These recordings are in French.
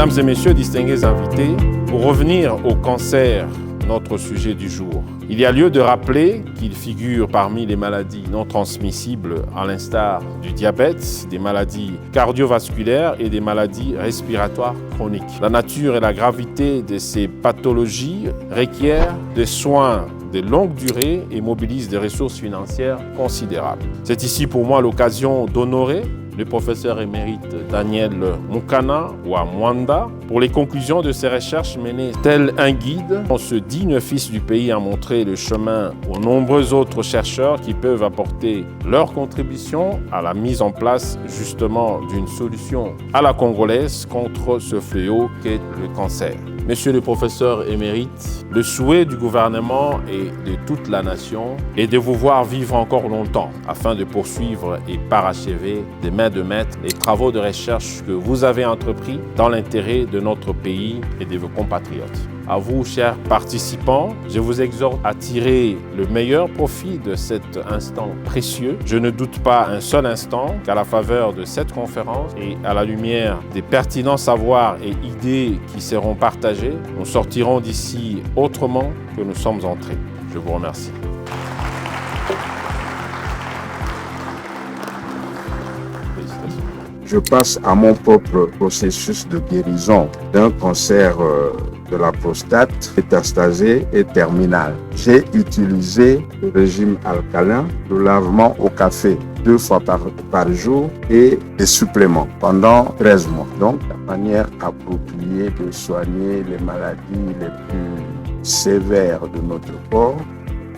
Mesdames et messieurs, distingués invités, pour revenir au cancer, notre sujet du jour, il y a lieu de rappeler qu'il figure parmi les maladies non transmissibles à l'instar du diabète, des maladies cardiovasculaires et des maladies respiratoires chroniques. La nature et la gravité de ces pathologies requièrent des soins de longue durée et mobilisent des ressources financières considérables. C'est ici pour moi l'occasion d'honorer le professeur émérite Daniel Moukana Mwanda pour les conclusions de ses recherches menées tel un guide. Ce digne fils du pays a montré le chemin aux nombreux autres chercheurs qui peuvent apporter leur contribution à la mise en place justement d'une solution à la congolaise contre ce fléau qu'est le cancer. Monsieur le professeur émérite, le souhait du gouvernement et de toute la nation est de vous voir vivre encore longtemps afin de poursuivre et parachever de main de maître les travaux de recherche que vous avez entrepris dans l'intérêt de notre pays et de vos compatriotes. À vous, chers participants, je vous exhorte à tirer le meilleur profit de cet instant précieux. Je ne doute pas un seul instant qu'à la faveur de cette conférence et à la lumière des pertinents savoirs et idées qui seront partagés, nous sortirons d'ici autrement que nous sommes entrés. Je vous remercie. Je passe à mon propre processus de guérison d'un cancer de la prostate métastasé et terminal. J'ai utilisé le régime alcalin, le lavement au café 2 fois par jour et des suppléments pendant 13 mois. Donc, la manière appropriée de soigner les maladies les plus sévères de notre corps,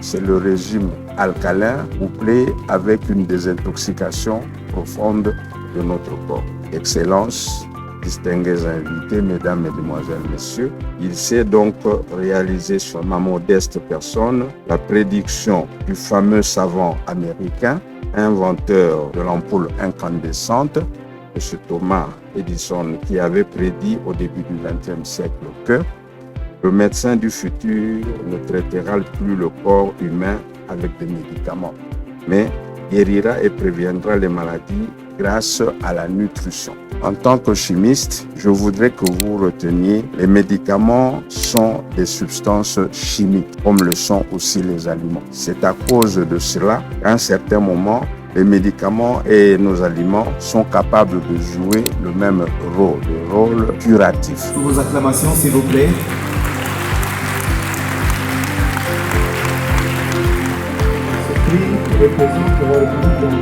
c'est le régime alcalin couplé avec une désintoxication profonde de notre corps. Excellences, distingués invités, mesdames, mesdemoiselles, messieurs, il s'est donc réalisé sur ma modeste personne la prédiction du fameux savant américain, inventeur de l'ampoule incandescente, M. Thomas Edison, qui avait prédit au début du XXe siècle que le médecin du futur ne traitera plus le corps humain avec des médicaments, mais guérira et préviendra les maladies grâce à la nutrition. En tant que chimiste, je voudrais que vous reteniez les médicaments sont des substances chimiques, comme le sont aussi les aliments. C'est à cause de cela qu'à un certain moment, les médicaments et nos aliments sont capables de jouer le même rôle, le rôle curatif. Sous vos acclamations, s'il vous plaît. Ce prix représente le groupe